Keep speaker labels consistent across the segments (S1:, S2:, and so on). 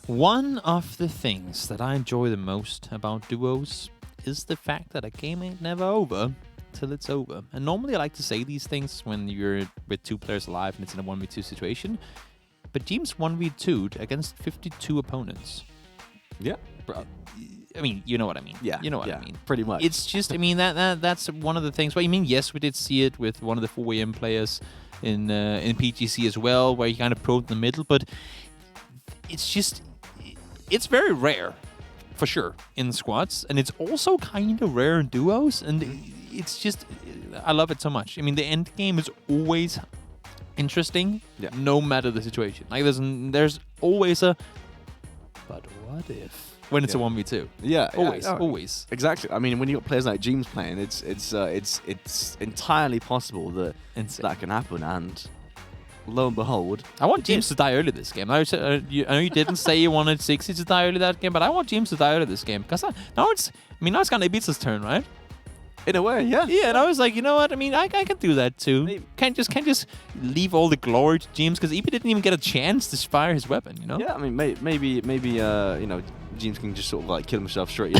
S1: One of the things that I enjoy the most about duos is the fact that a game ain't never over till it's over. And normally I like to say these things when you're with 2 players alive and it's in a 1v2 situation. But Teams 1v2'd against 52 opponents.
S2: Yeah.
S1: I mean, you know what I mean.
S2: Yeah.
S1: You know what I mean.
S2: Pretty much.
S1: It's just, I mean, that's one of the things. Well, I mean, yes, we did see it with one of the 4AM players in PGC as well, where he kind of probed in the middle. But it's just, it's very rare, for sure, in squads. And it's also kind of rare in duos. And it's just, I love it so much. I mean, the end game is always interesting, no matter the situation. Like, there's always a, but what if? When it's a 1v2.
S2: Yeah.
S1: Always.
S2: Exactly. I mean, when you've got players like James playing, it's entirely possible that that can happen. And lo and behold,
S1: I want James to die early this game. I know you didn't say you wanted 60 to die early that game, but I want James to die early this game because now it's kind of Ibiza's turn, right?
S2: In a way, yeah.
S1: Yeah, and I was like, you know what? I mean, I can do that too. Maybe. Can't just leave all the glory to James because Ibi didn't even get a chance to fire his weapon, you know?
S2: Yeah, I mean, maybe you know, James can just sort of like kill himself straight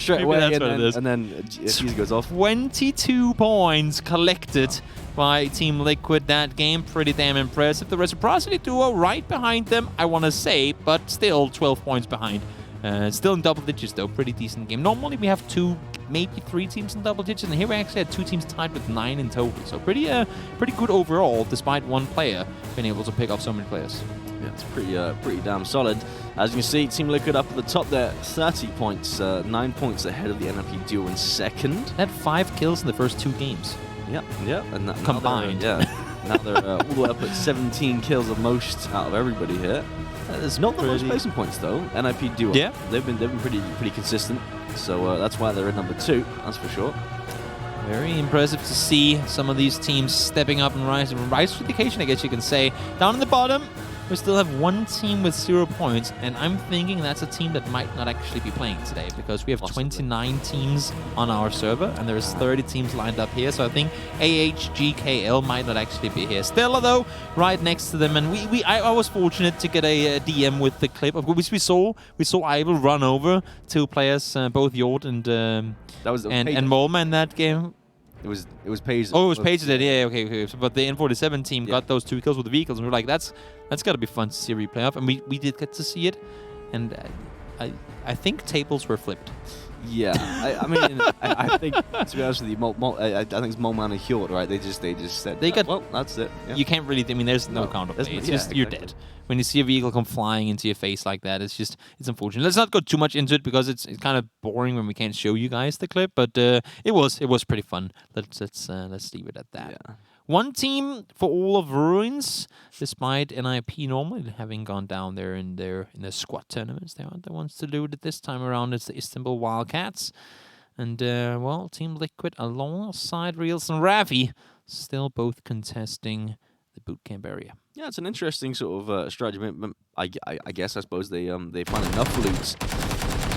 S2: away, and then he goes off.
S1: 22 points collected by Team Liquid that game. Pretty damn impressive. The Reciprocity duo right behind them, I want to say, but still 12 points behind. Still in double digits though, pretty decent game. Normally we have 2, maybe 3 teams in double digits, and here we actually had 2 teams tied with 9 in total. So pretty good overall, despite one player being able to pick off so many players.
S2: Yeah, it's pretty damn solid. As you can see, Team Liquid up at the top there, 30 points, 9 points ahead of the NIP duo in second.
S1: They had 5 kills in the first 2 games.
S2: Yeah, and
S1: combined.
S2: Now they're all the way up at 17 kills, the most out of everybody here. It's not the most placing points though. NIP duo.
S1: Yeah,
S2: they've been pretty consistent. So that's why they're in number 2. That's for sure.
S1: Very impressive to see some of these teams stepping up and rise to the occasion, I guess you can say. Down in the bottom, we still have 1 team with 0 points, and I'm thinking that's a team that might not actually be playing today because we have 29 teams on our server, and there's 30 teams lined up here, so I think GLL might not actually be here. Stella, though, right next to them, and I was fortunate to get a DM with the clip, of which we saw Ivel run over 2 players, both Jord and Molma in that game.
S2: It was Page.
S1: Oh, it was Page that, yeah, okay. But the N47 team got those 2 kills with the vehicles, and we were like, that's got to be fun to see a replay of. And we did get to see it, and I think tables were flipped.
S2: Yeah, I mean, I think, to be honest with you, I think it's Molman and Hjort, right? They just said, well, that's it. Yeah.
S1: You can't really, I mean, there's no counterplay. It's just, you're dead. When you see a vehicle come flying into your face like that, it's unfortunate. Let's not go too much into it because it's kind of boring when we can't show you guys the clip, but it was pretty fun. Let's leave it at that. Yeah. 1 team for all of Ruins, despite NIP normally having gone down there in their squad tournaments. They aren't the ones to loot it this time around. It's the Istanbul Wildcats. And, well, Team Liquid alongside Reels and Ravi still both contesting the bootcamp area.
S2: Yeah, it's an interesting sort of strategy. I guess, I suppose they find enough loot.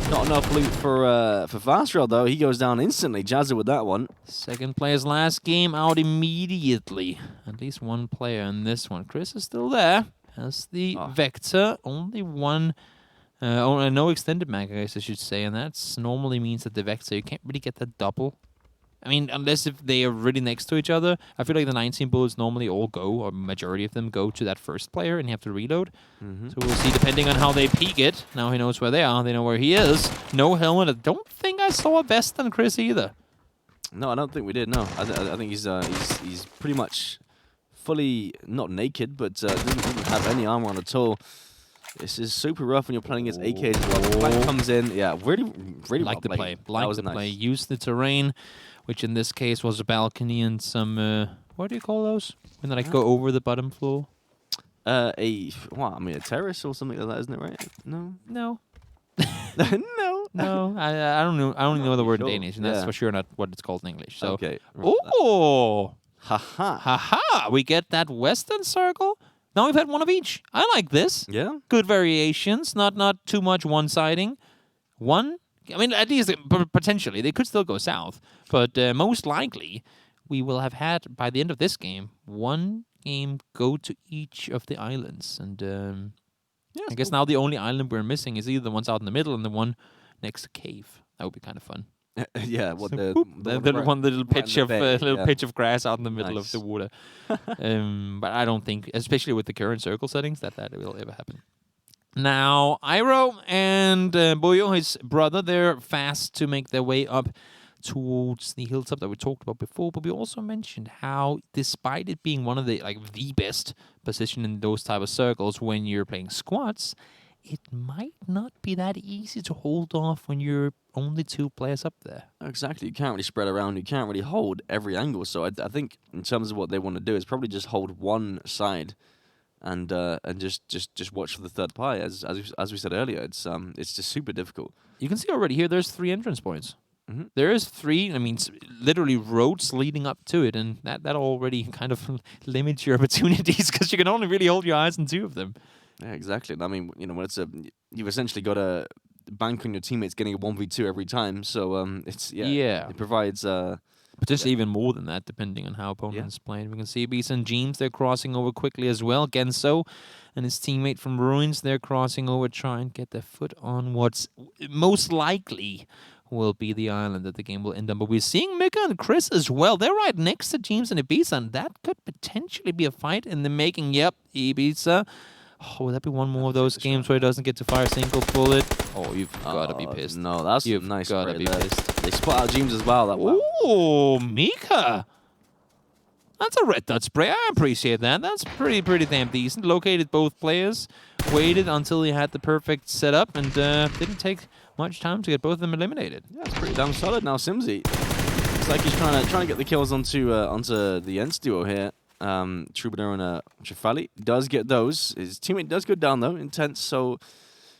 S2: Not enough loot for Fastrail, though. He goes down instantly. Jazza with that one.
S1: Second player's last game out immediately. At least 1 player in this one. Chris is still there. Has the Vector. Only 1... no extended mag, I guess I should say. And that normally means that the Vector, you can't really get that double. I mean, unless if they are really next to each other. I feel like the 19 bullets normally all go, or majority of them go to that first player, and you have to reload. So we'll see, depending on how they peek it. Now he knows where they are. They know where he is. No helmet. I don't think I saw a vest on Chris either.
S2: No, I don't think we did. No, I think he's pretty much fully not naked, but doesn't have any armor on at all. This is super rough when you're playing against AKs as well. Flank comes in. Yeah, really
S1: like the play. Like the play. Use the terrain, which in this case was a balcony and some, what do you call those? When they like go over the bottom floor?
S2: A terrace or something like that, isn't it, right? No.
S1: No.
S2: No.
S1: I don't know. I don't know the word in Danish, and that's for sure not what it's called in English. So.
S2: Okay.
S1: Oh! Ha-ha! We get that western circle. Now we've had 1 of each. I like this.
S2: Yeah.
S1: Good variations. Not too much one-siding. 1. I mean, at least potentially. They could still go south. But most likely, we will have had, by the end of this game, 1 game go to each of the islands. And
S2: Yeah,
S1: I guess
S2: cool.
S1: now the only island we're missing is either the ones out in the middle and the one next to cave. That would be kind of fun.
S2: Yeah, what
S1: So,
S2: the
S1: whoop,
S2: the one
S1: the
S2: right,
S1: one little
S2: right in
S1: pitch
S2: the
S1: of
S2: bay,
S1: little
S2: yeah.
S1: pitch of grass out in the middle of the
S2: Nice.
S1: water. But I don't think, especially with the current circle settings, that will ever happen. Now, Iroh and Boyo, his brother, they're fast to make their way up towards the hilltop that we talked about before. But we also mentioned how, despite it being one of the best position in those type of circles when you're playing squads, it might not be that easy to hold off when you're only 2 players up there.
S2: Exactly. You can't really spread around. You can't really hold every angle. So I think in terms of what they want to do is probably just hold one side, and just watch for the third pie. As we said earlier, it's just super difficult.
S1: You can see already here, there's 3 entrance points.
S2: Mm-hmm.
S1: There is 3, I mean, literally roads leading up to it, and that already kind of limits your opportunities because you can only really hold your eyes on 2 of them.
S2: Yeah, exactly. I mean, when it's you've essentially got to bank on your teammates getting a 1v2 every time. So it provides
S1: potentially even more than that, depending on how opponents playing. We can see Beast and Jeems, they're crossing over quickly as well. Genso and his teammate from Ruins, they're crossing over, trying to get their foot on what's most likely will be the island that the game will end on. But we're seeing Mika and Chris as well. They're right next to Jeems and Ibiza, and that could potentially be a fight in the making. Yep, Ibiza. Oh, would that be one more of those games where he doesn't get to fire a single bullet? Oh, you've got to be pissed.
S2: No, that's
S1: you've
S2: nice.
S1: Got to be pissed.
S2: They spot out James as well.
S1: Oh, Mika. That's a red dot spray. I appreciate that. That's pretty damn decent. Located both players. Waited until he had the perfect setup and didn't take much time to get both of them eliminated.
S2: Yeah, it's pretty damn solid now, Simsy. It's like he's trying to get the kills onto the Ents duo here. Troubadour and Shafali does get those. His teammate does go down though. Intense, so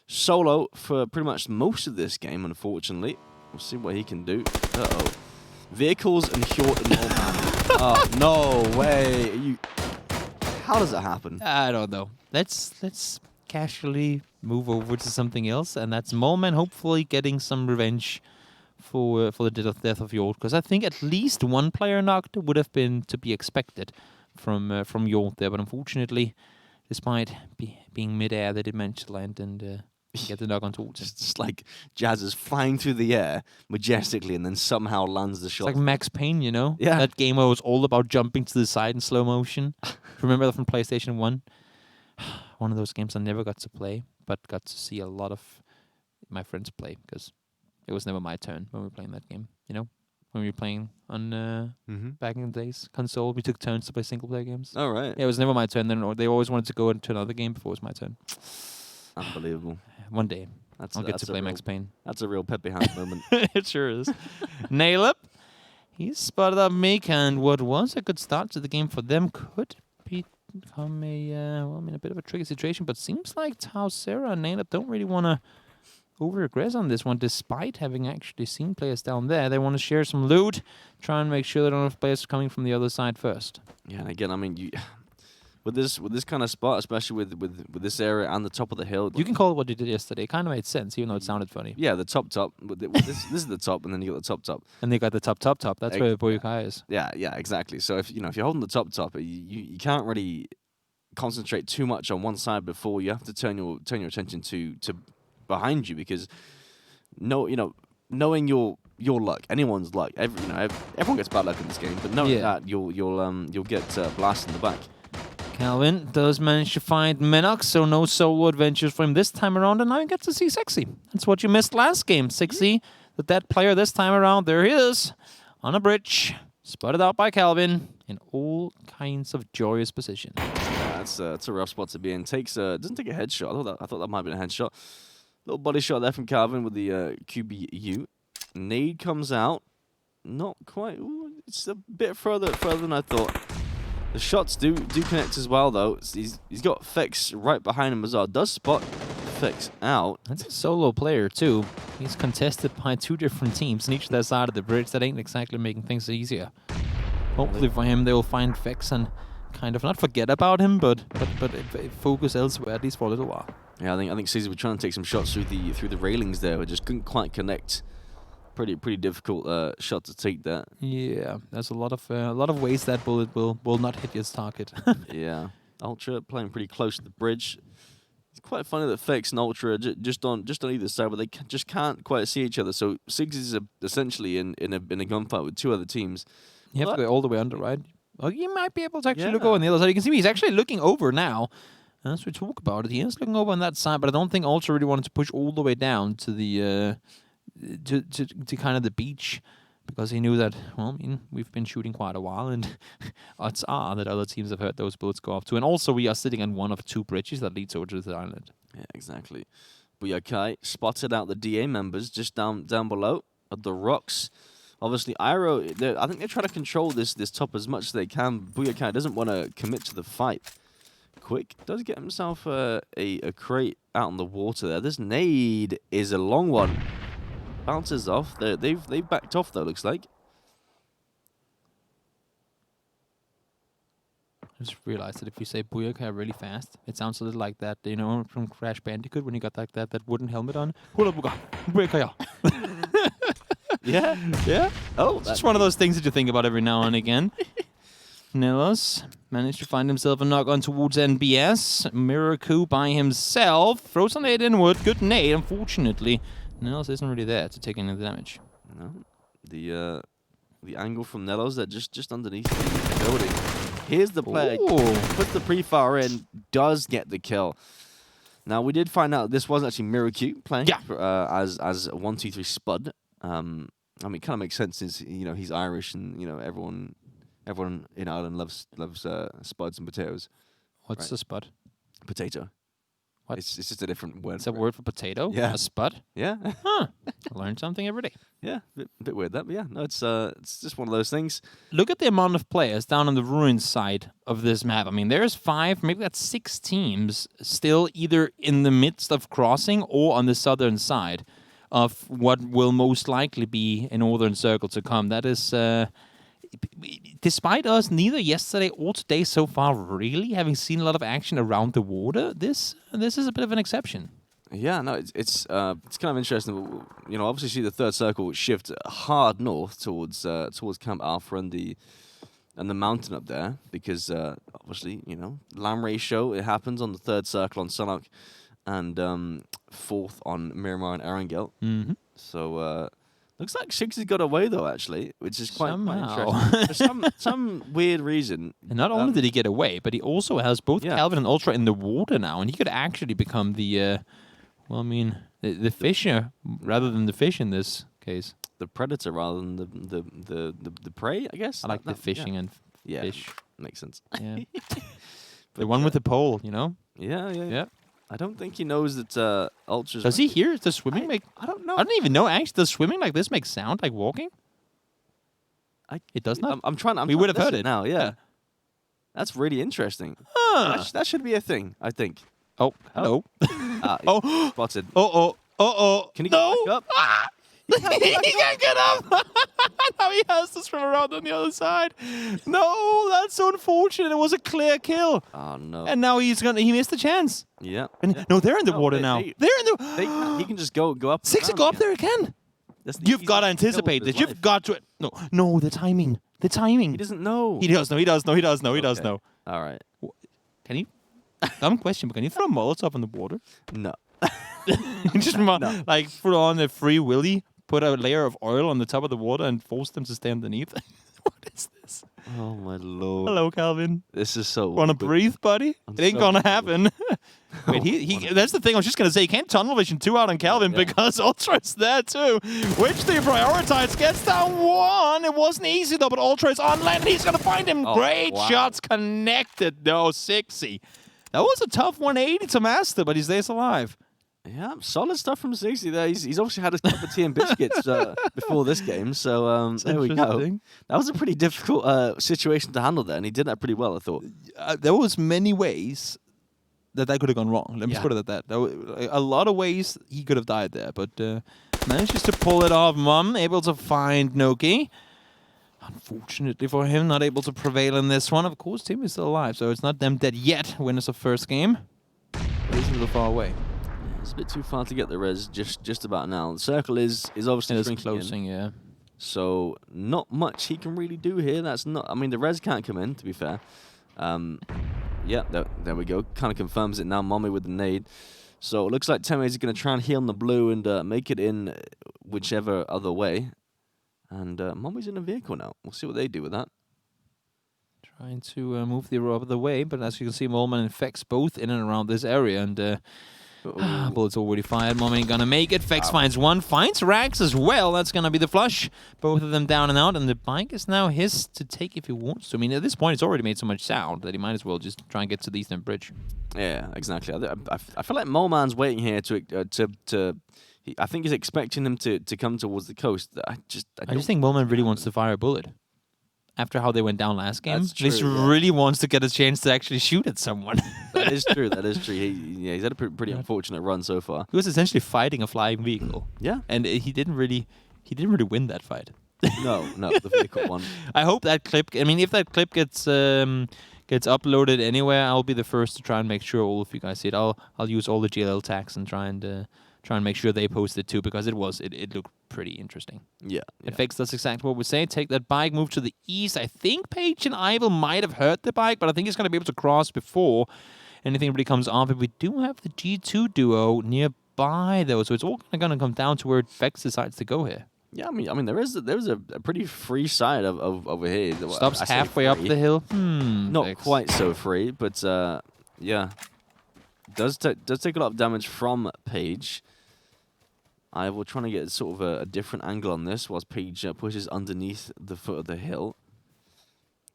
S2: solo for pretty much most of this game, unfortunately. We'll see what he can do. Uh-oh. Vehicles and Hjort and Molman. Oh, no way. How does that happen?
S1: I don't know. Let's casually move over to something else, and that's Molman hopefully getting some revenge for the death of Hjort, because I think at least one player knocked would have been to be expected from Hjort there, but unfortunately, despite being mid-air, they did manage to land and get the knock on towards him.
S2: Just like Jazz is flying through the air majestically and then somehow lands the shot.
S1: It's like Max Payne, you know?
S2: Yeah.
S1: That game where it was all about jumping to the side in slow motion. Remember that from PlayStation 1? One of those games I never got to play, but got to see a lot of my friends play, because it was never my turn when we were playing that game, you know? When we were playing on back in the days, console, we took turns to play single-player games.
S2: Oh, right.
S1: Yeah, it was never my turn then. Or they always wanted to go into another game before it was my turn.
S2: Unbelievable.
S1: One day, I'll get to play Max Payne.
S2: That's a real Pepe Hand moment.
S1: It sure is. Nail up. He's spotted up Mika, and what was a good start to the game for them could become a bit of a tricky situation. But seems like Tau Sarah and Nail up don't really want to over-aggress on this one, despite having actually seen players down there. They want to share some loot, try and make sure they don't have players coming from the other side first.
S2: Yeah, and again, I mean, with this kind of spot, especially with this area and the top of the hill.
S1: You can call it what you did yesterday. It kind of made sense, even though it sounded funny.
S2: Yeah, the top. This is the top, and then you got the top.
S1: And they got the top. That's where Boyukai is.
S2: Yeah, exactly. So if you're holding the top, you can't really concentrate too much on one side before you have to turn your attention to behind you, because knowing your luck, anyone's luck, everyone gets bad luck in this game, but knowing that you'll get blasted in the back.
S1: Calvin does manage to find Menox, so no solo adventures for him this time around, and now you get to see Sexy. That's what you missed last game. Sexy, the dead player this time around. There he is, on a bridge, spotted out by Calvin in all kinds of joyous position.
S2: Yeah, that's a rough spot to be in. Doesn't take a headshot. I thought that might have been a headshot. Little body shot there from Calvin with the QBU. Nade comes out. Not quite. Ooh, it's a bit further than I thought. The shots do connect as well, though. He's got Fix right behind him as well. Does spot Fix out.
S1: That's a solo player, too. He's contested by 2 different teams on each of their side of the bridge. That ain't exactly making things easier. Hopefully for him, they will find Fix and kind of not forget about him, but focus elsewhere, at least for a little while.
S2: Yeah, I think Caesar was trying to take some shots through the railings there, but just couldn't quite connect. Pretty difficult shot to take that.
S1: Yeah, there's a lot of ways that bullet will not hit its target.
S2: Yeah, Ultra playing pretty close to the bridge. It's quite funny that Fex and Ultra are just on either side, but they just can't quite see each other. So Siggs is essentially in a gunfight with 2 other teams.
S1: You have to go all the way under, right? Well, you might be able to actually look
S2: Yeah.
S1: over on the other side. You can see he's actually looking over now. As we talk about it, he is looking over on that side, but I don't think Ultra really wanted to push all the way down to the to kind of the beach, because he knew that, well, I mean, we've been shooting quite a while, and odds are that other teams have heard those bullets go off too. And also, we are sitting on one of 2 bridges that leads over to the island.
S2: Yeah, exactly. Buyakai spotted out the DA members just down below at the rocks. Obviously, Iroh, I think they're trying to control this top as much as they can. Buyakai doesn't want to commit to the fight. Quick does get himself a crate out on the water there. This nade is a long one. Bounces off. They've backed off though, looks like.
S1: I just realized that if you say Booyaka really fast, it sounds a little like that, you know, from Crash Bandicoot when you got like that wooden helmet on. Hula booga, Booyaka.
S2: Yeah.
S1: Yeah?
S2: Oh,
S1: It's just one of those things that you think about every now and again. Nelos managed to find himself a knock on towards NBS. Miraku by himself. Throws an nade inward. Good nade, unfortunately. Nelos isn't really there to take any damage.
S2: No. The angle from Nelos, they're just underneath the building. Here's the player.
S1: Ooh.
S2: Puts the pre-fire in. Does get the kill. Now, we did find out this was actually Miraku playing as 123 Spud. I mean, it kind of makes sense since, you know, he's Irish and, you know, everyone in Ireland loves spuds and potatoes.
S1: What's a spud?
S2: Potato.
S1: What?
S2: It's just a different word.
S1: It's a word for potato?
S2: Yeah.
S1: A spud?
S2: Yeah.
S1: Huh. Learn something every day.
S2: Yeah. Bit weird that, but yeah. No, it's just one of those things.
S1: Look at the amount of players down on the ruins side of this map. I mean, there's 5, maybe that's 6 teams still either in the midst of crossing or on the southern side of what will most likely be a northern circle to come. That is, despite us neither yesterday or today so far really having seen a lot of action around the water, this is a bit of an exception.
S2: Yeah, no, it's kind of interesting. You know, obviously see the third circle shift hard north towards Camp Alpha and the mountain up there, because obviously, you know, land ratio, it happens on the third circle on Sunok and fourth on Miramar and Erangel.
S1: Mm-hmm.
S2: So looks like Six has got away though, actually, which is quite
S1: Somehow.
S2: interesting. For some weird reason.
S1: And not only did he get away, but he also has both Calvin and Ultra in the water now, and he could actually become the, the fisher rather than the fish in this case.
S2: The predator rather than the prey, I guess.
S1: I like the fishing and fish.
S2: Makes sense.
S1: Yeah. The one with the pole, you know?
S2: Yeah. I don't think he knows that Ultra's...
S1: Does he hear? Does swimming make...
S2: I don't know.
S1: I don't even know, actually. Does swimming like this make sound like walking? It does not?
S2: We
S1: would have heard it
S2: now, yeah. That's really interesting.
S1: Huh.
S2: That should be a thing, I think.
S1: Oh, hello.
S2: Oh, spotted.
S1: Oh.
S2: Can he get back up?
S1: Ah! He can't get up. Now he has to swim around on the other side. No, that's so unfortunate. It was a clear kill.
S2: Oh, no.
S1: And now he missed the chance.
S2: Yeah.
S1: And no, they're in the water now. They're in the...
S2: He can just go up.
S1: Six to go up there again. You've got to anticipate this. You've got to... No, the timing. The timing.
S2: He doesn't know.
S1: He does know.
S2: All right.
S1: Can you... Dumb question, but can you throw Molotov in the water?
S2: No.
S1: Just like put on a free willy, put a layer of oil on the top of the water and force them to stay underneath. What is this?
S2: Oh, my Lord.
S1: Hello, Calvin.
S2: This is so...
S1: Want to breathe, buddy? It ain't gonna happen. Wait, that's the thing I was just going to say. You can't tunnel vision 2 out on Calvin because Ultra's there too. Which do you prioritize? Gets down 1. It wasn't easy though, but Ultra is on land. He's going to find him. Great shots connected though, 6-y. That was a tough 180 to master, but he stays alive.
S2: Yeah, solid stuff from 60 there. He's obviously had a cup of tea and biscuits before this game, so there we go. That was a pretty difficult situation to handle there, and he did that pretty well, I thought.
S1: There was many ways that could have gone wrong. Let me put it at that. There were a lot of ways he could have died there, but manages to pull it off. Mum able to find Noki. Unfortunately for him, not able to prevail in this one. Of course, Tim is still alive, so it's not them dead yet. Winners of first game. But he's a little far away.
S2: It's a bit too far to get the res just about now. The circle is obviously
S1: closing, yeah.
S2: So not much he can really do here. That's not... I mean, the res can't come in, to be fair. Yeah, Yeah, there we go. Kind of confirms it now. Mommy with the nade. So it looks like Teme is going to try and heal on the blue and make it in whichever other way. And Mommy's in a vehicle now. We'll see what they do with that.
S1: Trying to move the other way, but as you can see, Molman and Fex both in and around this area, and bullets already fired. Molman ain't gonna make it. Fex finds one, finds Rags as well. That's gonna be the flush. Both of them down and out, and the bike is now his to take if he wants to. I mean, at this point, it's already made so much sound that he might as well just try and get to the Eastern Bridge.
S2: Yeah, exactly. I feel like Molman's waiting here to I think he's expecting them to come towards the coast. I just
S1: think Molman really wants to fire a bullet. After how they went down last game,
S2: That's true,
S1: he really wants to get a chance to actually shoot at someone.
S2: That is true. That is true. He's had a pretty unfortunate run so far.
S1: He was essentially fighting a flying vehicle.
S2: Yeah,
S1: and he didn't really win that fight.
S2: No, the vehicle won.
S1: I hope that clip. I mean, if that clip gets uploaded anywhere, I'll be the first to try and make sure all of you guys see it. I'll use all the GLL tags and try and make sure they post it too, because it looked pretty interesting.
S2: Yeah.
S1: Effects, that's exactly what we're saying. Take that bike, move to the east. I think Paige and Ivel might have hurt the bike, but I think he's going to be able to cross before anything really comes off it. We do have the G2 duo nearby, though, so it's all going to come down to where Fex decides to go here.
S2: Yeah, I mean, there is a pretty free side of over here.
S1: Stops halfway up the hill.
S2: Not
S1: Fex.
S2: quite so free, but yeah, does take a lot of damage from Paige. Ivel trying to get sort of a different angle on this, whilst Paige pushes underneath the foot of the hill.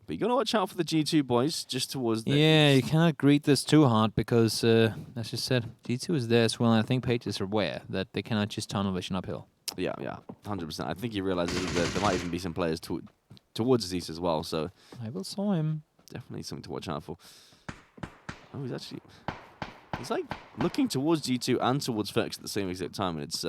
S2: But you got to watch out for the G2 boys just towards the
S1: you cannot greet this too hard because, as you said, G2 is there as well, and I think Paige is aware that they cannot just tunnel vision uphill.
S2: Yeah, 100%. I think he realizes that there might even be some players towards his east as well, so...
S1: I will saw him.
S2: Definitely something to watch out for. Oh, he's like looking towards G2 and towards Fex at the same exact time, and it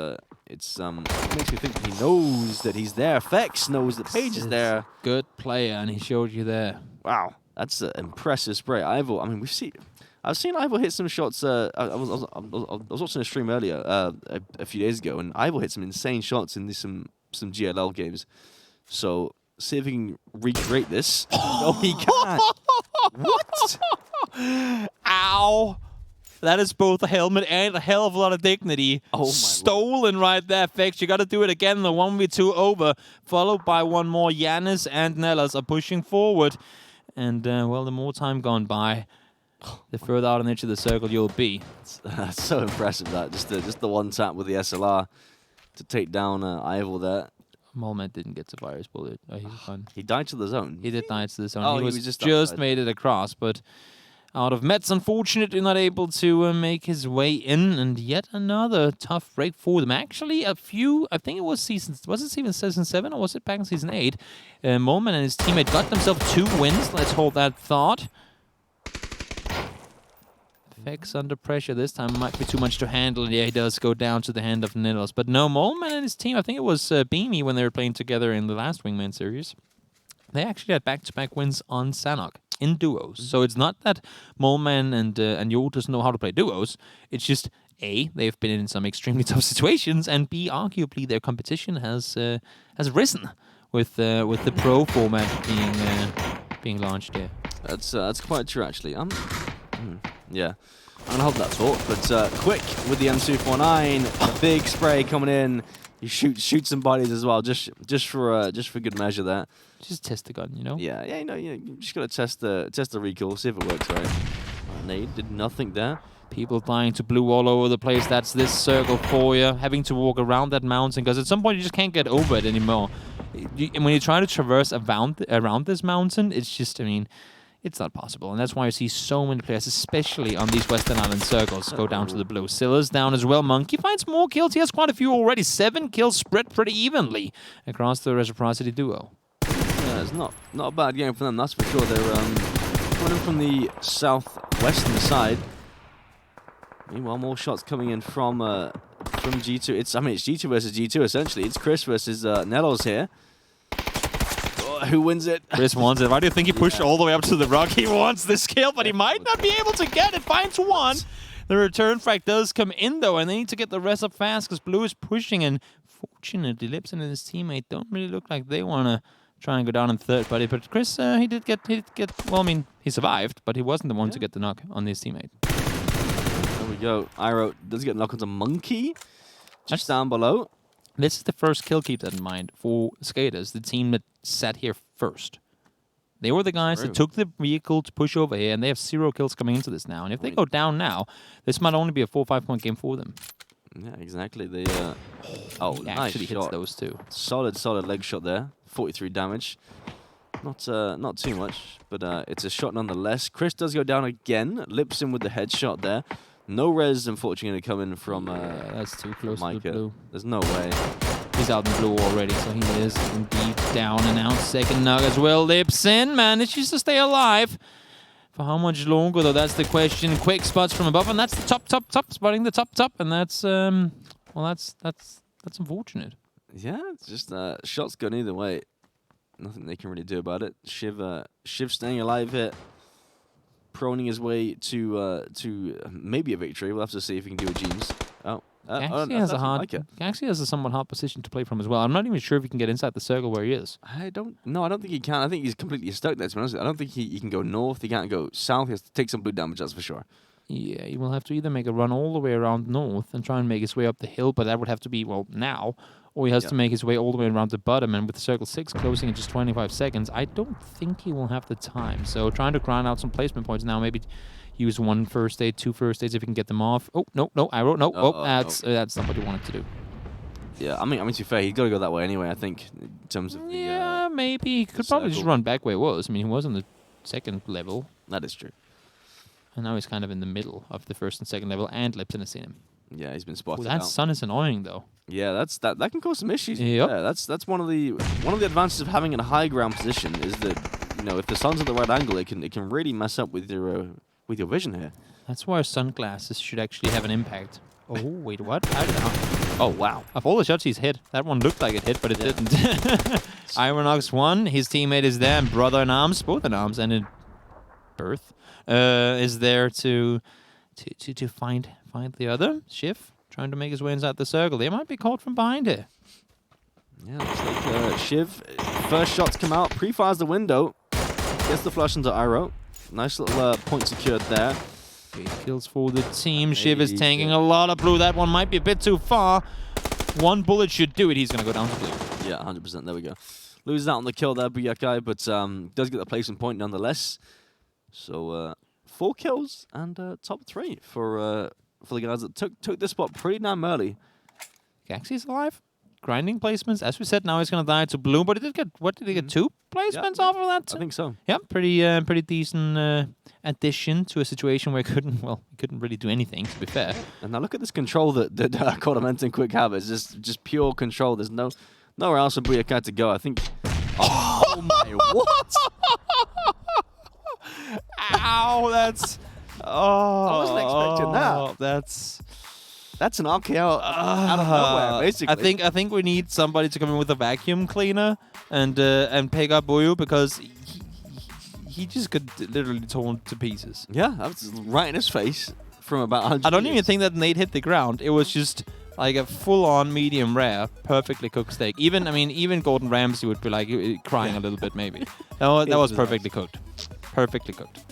S2: makes me think he knows that he's there. Fex knows that Paige is there.
S1: Good player, and he showed you there.
S2: Wow, that's an impressive spray. Ivel, I mean, I've seen Ivel hit some shots. I was watching a stream earlier, a few days ago, and Ivel hit some insane shots in some GLL games. So see if he can recreate this. No, he can't. What?
S1: Ow! That is both a helmet and a hell of a lot of dignity.
S2: Oh, my
S1: Stolen right there, Fex. You got to do it again. The 1v2 over, followed by one more. Yanis and Nellas are pushing forward. And, well, the more time gone by, the further out on the edge of the circle you'll be.
S2: That's so impressive, that. Just the one tap with the SLR to take down Ivel there.
S1: Molman didn't get to fire his bullet. Oh, he's fine.
S2: He died to the zone.
S1: He did die to the zone.
S2: Oh,
S1: he was
S2: just
S1: made it across, but out of Mets, unfortunately, not able to make his way in, and yet another tough break for them. Actually, I think it was season 7 or was it back in season 8? Molman and his teammate got themselves 2 wins. Let's hold that thought. Fex under pressure this time, might be too much to handle. Yeah, he does go down to the hand of Niddles. But no, Molman and his team, I think it was Beamy when they were playing together in the last Wingman series. They actually had back-to-back wins on Sanok in duos. So it's not that Molman and Yul doesn't know how to play duos. It's just A, they've been in some extremely tough situations, and B, arguably their competition has risen with the pro format being launched here.
S2: That's quite true, actually. Yeah, I'm gonna hold that thought. But quick with the M249, a big spray coming in. You shoot some bodies as well, just for good measure there.
S1: Just test the gun, you know.
S2: Yeah, you just gotta test the recoil, see if it works right. Nade did nothing there.
S1: People flying to blue all over the place. That's this circle for you. Having to walk around that mountain because at some point you just can't get over it anymore. And when you try to traverse around this mountain, it's just, I mean, it's not possible. And that's why you see so many players, especially on these Western Island circles, go down to the blue. Silla's down as well. Monkey finds more kills. He has quite a few already. 7 kills spread pretty evenly across the Reciprocity duo.
S2: Yeah, it's not a bad game for them, that's for sure. They're coming in from the southwestern side. Meanwhile, more shots coming in from G2. It's G2 versus G2 essentially. It's Chris versus Nellos here. Who wins it?
S1: Chris wants it. Why do you think he pushed all the way up to the rock? He wants this kill, but he might not be able to get it. Finds one. The return frag does come in, though, and they need to get the rest up fast because Blue is pushing, and fortunately, Lipson and his teammate don't really look like they want to try and go down in third, but Chris, he did get. Well, I mean, he survived, but he wasn't the one to get the knock on his teammate.
S2: There we go. Iro does get knocked onto Monkey, just down below.
S1: This is the first kill, keep that in mind, for Skaters, the team that sat here first. They were the guys that took the vehicle to push over here, and they have 0 kills coming into this now. And if they go down now, this might only be a 4 or 5 point game for them.
S2: Yeah, exactly. They
S1: he
S2: nice
S1: actually
S2: shot.
S1: hits those two.
S2: Solid leg shot there. 43 damage. Not too much, but it's a shot nonetheless. Chris does go down again. Lips in with the headshot there. No res, unfortunately, coming from
S1: that's too close
S2: Micah.
S1: to the blue.
S2: There's no way.
S1: He's out in the blue already, so he is indeed down and out. Second knock as well. Lipson manages to stay alive. For how much longer, though? That's the question. Quick spots from above, and that's the top, spotting the top, and that's well, that's unfortunate.
S2: Yeah, it's just shots gone either way. Nothing they can really do about it. Shiv staying alive here, proning his way to maybe a victory. We'll have to see if he can do a Jeems.
S1: Galaxy has a somewhat hard position to play from as well. I'm not even sure if he can get inside the circle where he is.
S2: I don't think he can. I think he's completely stuck there, to be honest. I don't think he can go north. He can't go south. He has to take some blue damage, that's for sure.
S1: Yeah, he will have to either make a run all the way around north and try and make his way up the hill, but that would have to be, well, now. Or he has to make his way all the way around the bottom, and with Circle 6 closing in just 25 seconds, I don't think he will have the time. So trying to grind out some placement points now, maybe use 1 first aid, 2 first aids if he can get them off. Oh, no, arrow, no. That's not what he wanted to do.
S2: Yeah, I mean, to be fair, he's got to go that way anyway, I think, in terms of the...
S1: Yeah, maybe. He could probably just run back where he was. I mean, he was on the second level.
S2: That is true.
S1: And now he's kind of in the middle of the first and second level, and Lipson has seen him.
S2: Yeah, he's been spotted.
S1: That sun is annoying, though.
S2: Yeah, that can cause some issues.
S1: Yep.
S2: Yeah, that's one of the advantages of having a high ground position is that, you know, if the sun's at the right angle, it can really mess up with your vision here.
S1: That's why sunglasses should actually have an impact. Oh wait, what? Oh wow! Of all the shots he's hit, that one looked like it hit, but it didn't. Ironox won. His teammate is there, and brother in arms, both in arms, and in birth, is there to find the other. Shiv trying to make his way inside the circle. They might be caught from behind here.
S2: Yeah, looks like Shiv. First shots come out, pre-fires the window, gets the flush into Iro. Nice little point secured there.
S1: 8 kills for the team. Shiv is tanking a lot of blue. That one might be a bit too far. 1 bullet should do it. He's going to go down to blue.
S2: Yeah, 100%. There we go. Loses out on the kill there, Buyakai, but does get the placement point nonetheless. So 4 kills and top 3 for the guys that took this spot pretty damn early.
S1: Gaxie's alive. Grinding placements. As we said, now he's going to die to blue, but he did get, what did he get, 2 placements off of that?
S2: I think so.
S1: Yeah, pretty decent addition to a situation where he couldn't really do anything, to be fair.
S2: And now look at this control that Cordament and Quick have. It's just pure control. There's nowhere else for Buyakai to go. I think... Oh my, what?
S1: Ow, that's... Oh,
S2: I wasn't expecting that. That's an RKO out of nowhere, basically.
S1: I think we need somebody to come in with a vacuum cleaner and pick up Buyu, because he just got literally torn to pieces.
S2: Yeah, that was right in his face from about 100
S1: I don't even think that nade hit the ground. It was just like a full-on medium rare, perfectly cooked steak. Even Gordon Ramsay would be like crying a little bit, maybe. That was perfectly cooked. Perfectly cooked.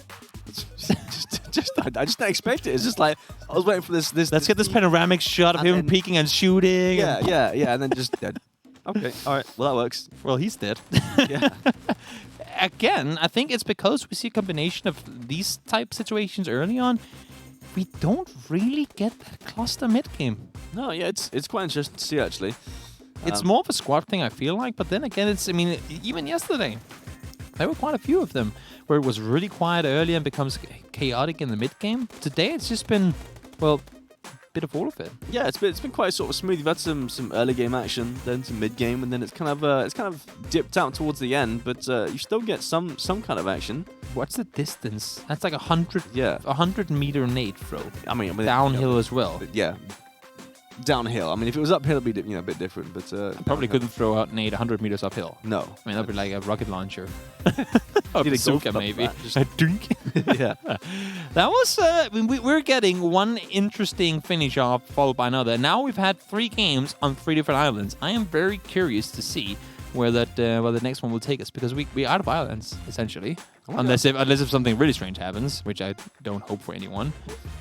S2: I just didn't expect it. It's just like I was waiting for this.
S1: Let's get this panoramic shot of him peeking and shooting.
S2: Yeah, and then just dead. Okay, all right. Well, that works.
S1: Well, he's dead.
S2: Yeah.
S1: Again, I think it's because we see a combination of these type situations early on. We don't really get that cluster mid game.
S2: No, yeah, it's quite interesting to see actually.
S1: It's more of a squad thing, I feel like. But then again, even yesterday, there were quite a few of them where it was really quiet early and becomes chaotic in the mid game. Today, it's just been, well, a bit of all of it.
S2: Yeah, it's been quite sort of smooth. You've had some early game action, then some mid game, and then it's kind of dipped out towards the end. But you still get some kind of action.
S1: What's the distance? That's like 100.
S2: Yeah,
S1: 100-meter nade throw.
S2: I mean
S1: downhill as well.
S2: Yeah. Downhill. I mean, if it was uphill, it'd be a bit different. But
S1: probably couldn't throw out nade 100 meters uphill.
S2: No,
S1: I mean that'd be like a rocket launcher. Or bazooka maybe. A dunk.
S2: Yeah.
S1: That was. We're getting one interesting finish off followed by another. Now we've had 3 games on 3 different islands. I am very curious to see where the next one will take us, because we are out of islands essentially, unless if something really strange happens, which I don't hope for anyone.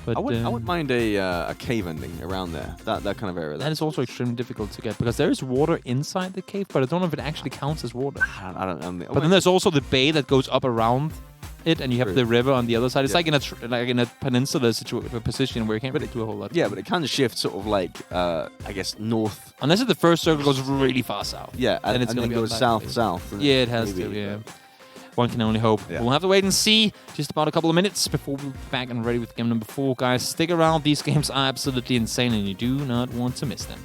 S1: But
S2: I wouldn't mind a cave ending around there, that kind of area.
S1: That is also extremely difficult to get, because there is water inside the cave, but I don't know if it actually counts as water.
S2: I don't.
S1: But then there's also the bay that goes up around it, and you have the river on the other side. It's like in a peninsula position where you can't really do a whole lot.
S2: Yeah, but it kind of shifts sort of like I guess north.
S1: Unless if the first circle goes really far south.
S2: Yeah,
S1: then it's
S2: and
S1: going
S2: then
S1: to
S2: goes south.
S1: Yeah, it has to. Yeah. One can only hope.
S2: Yeah.
S1: We'll have to wait and see. Just about a couple of minutes before we'll be back and ready with game number 4. Guys, stick around. These games are absolutely insane, and you do not want to miss them.